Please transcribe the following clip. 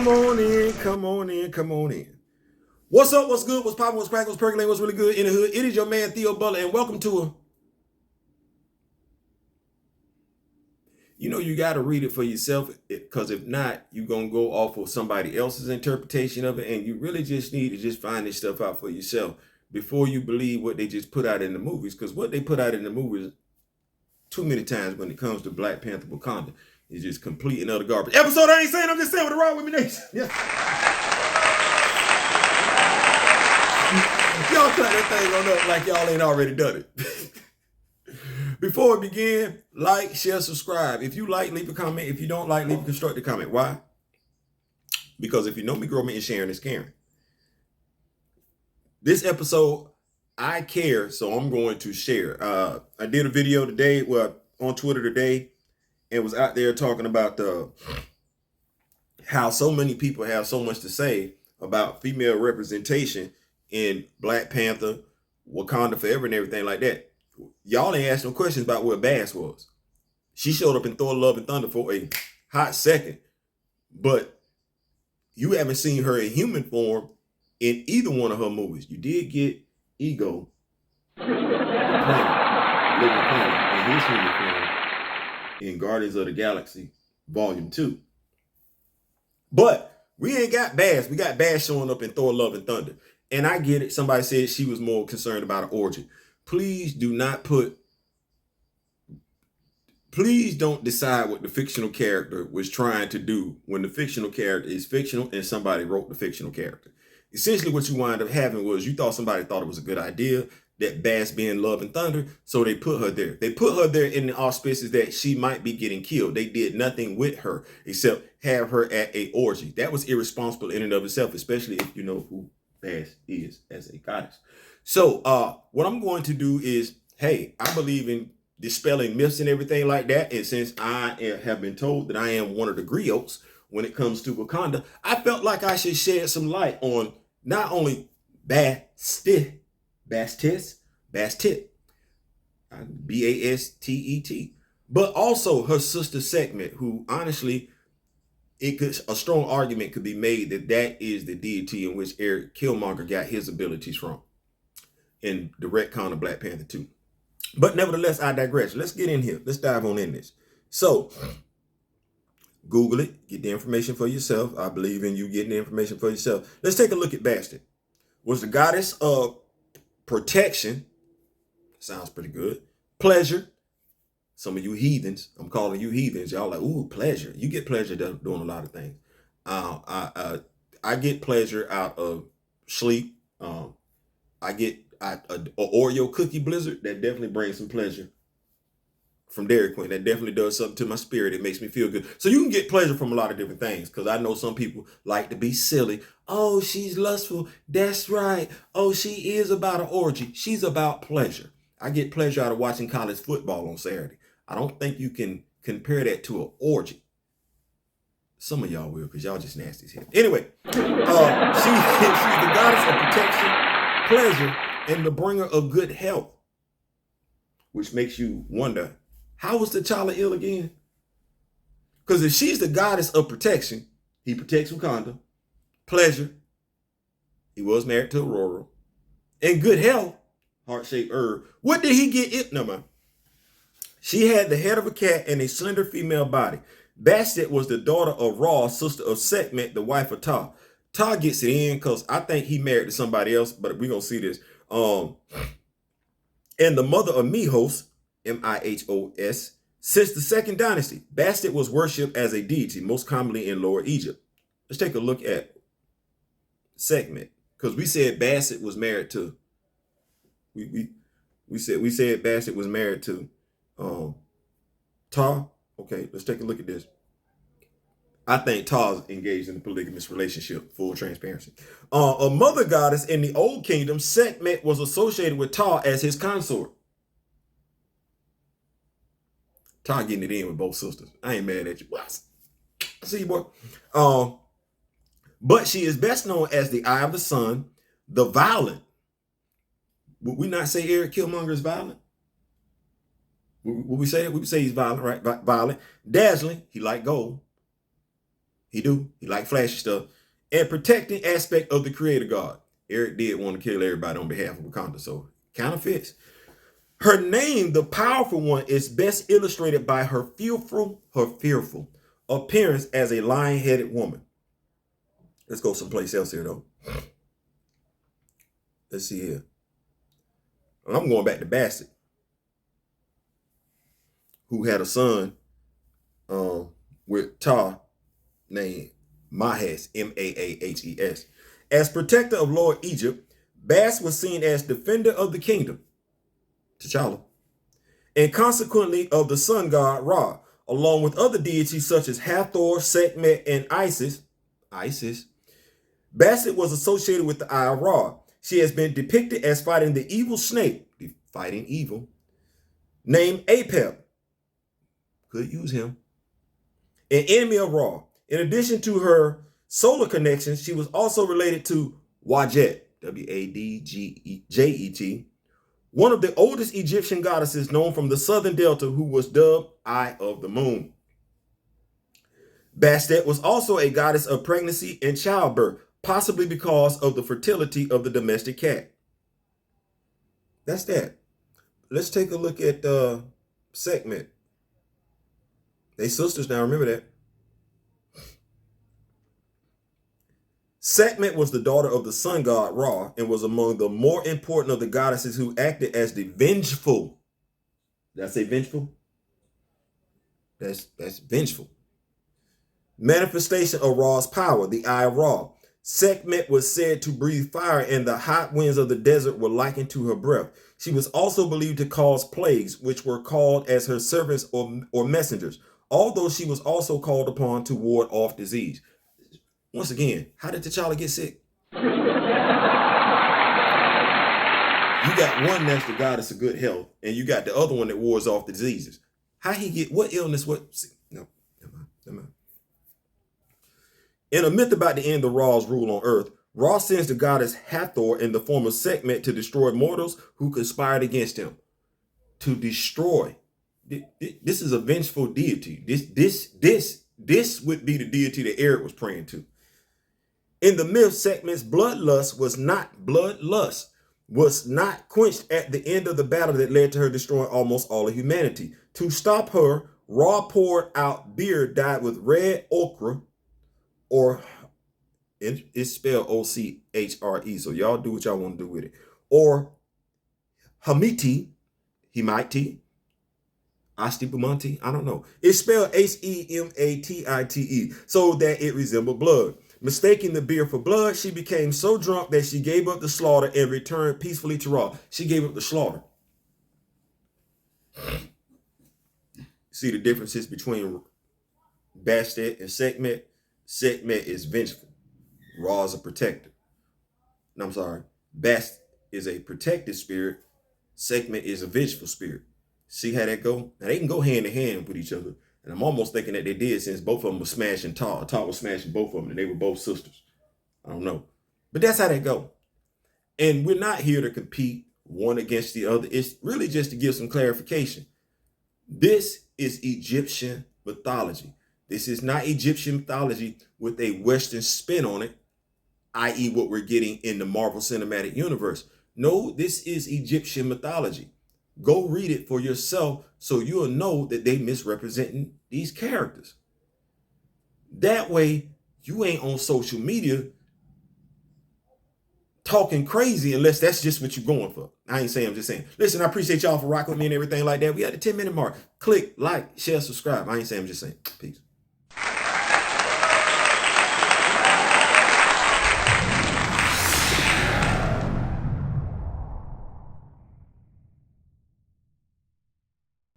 Come on in, come on in, come on in. What's up, what's good, what's poppin', what's crackin', what's percolating, what's really good in the hood? It is your man, Theo Butler, and welcome to a... You know, you got to read it for yourself, because if not, you're going to go off of somebody else's interpretation of it, and you really just need to just find this stuff out for yourself before you believe what they just put out in the movies, because what they put out in the movies, too many times when it comes to Black Panther Wakanda, is just complete and utter garbage. Episode I ain't saying, I'm just saying what the wrong with me, nation. Yeah. Y'all clap that thing on up like y'all ain't already done it. Before we begin, like, share, subscribe. If you like, leave a comment. If you don't like, leave a constructive comment. Why? Because if you know me, grow me, and sharing is caring. This episode, I care, so I'm going to share. I did a video today, on Twitter today, and was out there talking about how so many people have so much to say about female representation in Black Panther, Wakanda Forever, and everything like that. Y'all ain't asked no questions about where Bass was. She showed up in Thor: Love and Thunder for a hot second, but you haven't seen her in human form in either one of her movies. You did get Ego, the planet, living planet, in his human form in Guardians of the Galaxy Volume 2. But we ain't got Bass. We got Bass showing up in Thor: Love and Thunder. And I get it. Somebody said she was more concerned about an origin. Please don't decide what the fictional character was trying to do when the fictional character is fictional and somebody wrote the fictional character. Essentially what you wind up having was you thought somebody thought it was a good idea that Bass be in Love and Thunder, so they put her there. They put her there in the auspices that she might be getting killed. They did nothing with her except have her at a orgy. That was irresponsible in and of itself, especially if you know who Bass is as a goddess. So what I'm going to do is, hey, I believe in dispelling myths and everything like that. And since I have been told that I am one of the griots when it comes to Wakanda, I felt like I should shed some light on not only Bastet, Bastet, B-A-S-T-E-T, but also her sister Sekhmet, who honestly, a strong argument could be made that that is the deity in which Eric Killmonger got his abilities from in the retcon of Black Panther 2. But nevertheless, I digress. Let's get in here. Let's dive on in this. So, Google it. Get the information for yourself. I believe in you getting the information for yourself. Let's take a look at Bastet. Was the goddess of protection. Sounds pretty good. Pleasure. Some of you heathens, I'm calling you heathens. Y'all like, ooh, pleasure. You get pleasure doing a lot of things. I get pleasure out of sleep. I get an Oreo cookie blizzard. That definitely brings some pleasure from Dairy Queen. That definitely does something to my spirit. It makes me feel good. So you can get pleasure from a lot of different things, because I know some people like to be silly. Oh, she's lustful. That's right. Oh, she is about an orgy. She's about pleasure. I get pleasure out of watching college football on Saturday. I don't think you can compare that to an orgy. Some of y'all will, because y'all just nasty as hell. Anyway, she's the goddess of protection, pleasure, and the bringer of good health. Which makes you wonder, how was T'Challa ill again? Because if she's the goddess of protection, he protects Wakanda, pleasure, he was married to Aurora, and good health, heart-shaped herb. What did he get it? No, man. She had the head of a cat and a slender female body. Bastet was the daughter of Ra, sister of Sekhmet, the wife of Ta. Ta gets it in because I think he married to somebody else, but we're going to see this. And the mother of Mihos, M-I-H-O-S, since the second dynasty. Bastet was worshipped as a deity, most commonly in Lower Egypt. Let's take a look at Sekhmet, because we said Bastet was married to, we said Bastet was married to Ta. Okay, let's take a look at this. I think Ta's engaged in a polygamous relationship, full transparency. A mother goddess in the Old Kingdom, Sekhmet was associated with Ta as his consort. Ta getting it in with both sisters. I ain't mad at you. I see you, boy. But she is best known as the Eye of the Sun, the Violent. Would we not say Eric Killmonger is violent? Would we say that? We would say he's violent, right? Violent. Dazzling, he like gold. He do. He like flashy stuff. And protecting aspect of the creator God. Eric did want to kill everybody on behalf of Wakanda, so kind of fits. Her name, the powerful one, is best illustrated by her fearful appearance as a lion-headed woman. Let's go someplace else here, though. Let's see here. I'm going back to Bastet, who had a son with Ta named Mahes, Maahs. As protector of Lord Egypt, Bast was seen as defender of the kingdom, T'Challa, and consequently of the sun god Ra, along with other deities such as Hathor, Sekhmet, and Isis. Bastet was associated with the Eye of Ra. She has been depicted as fighting the evil snake, fighting evil, named Apep. Could use him. An enemy of Ra. In addition to her solar connections, she was also related to Wadjet, Wadjet, one of the oldest Egyptian goddesses known from the southern delta, who was dubbed Eye of the Moon. Bastet was also a goddess of pregnancy and childbirth, possibly because of the fertility of the domestic cat. That's that. Let's take a look at Sekhmet. They sisters now, remember that. Sekhmet was the daughter of the sun god Ra and was among the more important of the goddesses who acted as the vengeful. Did I say vengeful? That's vengeful. Manifestation of Ra's power, the Eye of Ra. Sekhmet was said to breathe fire, and the hot winds of the desert were likened to her breath. She was also believed to cause plagues, which were called as her servants or messengers, although she was also called upon to ward off disease. Once again, how did T'Challa get sick? You got one that's the goddess of good health, and you got the other one that wards off the diseases. How he get, what illness, what? No, never mind. In a myth about the end of Ra's rule on Earth, Ra sends the goddess Hathor in the form of Sekhmet to destroy mortals who conspired against him. To destroy. This is a vengeful deity. This would be the deity that Eric was praying to. In the myth, Sekhmet's bloodlust was not quenched at the end of the battle that led to her destroying almost all of humanity. To stop her, Ra poured out beer dyed with red ochre, or it's spelled O-C-H-R-E, so y'all do what y'all want to do with it, or Hemati, Ashtipumanti, I don't know. It's spelled H-E-M-A-T-I-T-E, so that it resembled blood. Mistaking the beer for blood, she became so drunk that she gave up the slaughter and returned peacefully to Ra. She gave up the slaughter. See the differences between Bastet and Sekhmet? Sekhmet is vengeful. Ra is a protector. No, I'm sorry. Bastet is a protective spirit. Sekhmet is a vengeful spirit. See how that go? Now they can go hand in hand with each other. And I'm almost thinking that they did, since both of them were smashing Ta. Ta was smashing both of them, and they were both sisters. I don't know. But that's how they go. And we're not here to compete one against the other. It's really just to give some clarification. This is Egyptian mythology. This is not Egyptian mythology with a Western spin on it, i.e. what we're getting in the Marvel Cinematic Universe. No, this is Egyptian mythology. Go read it for yourself so you'll know that they misrepresenting these characters. That way, you ain't on social media talking crazy unless that's just what you're going for. I ain't saying, I'm just saying. Listen, I appreciate y'all for rocking with me and everything like that. We at the 10-minute mark. Click, like, share, subscribe. I ain't saying, I'm just saying. Peace.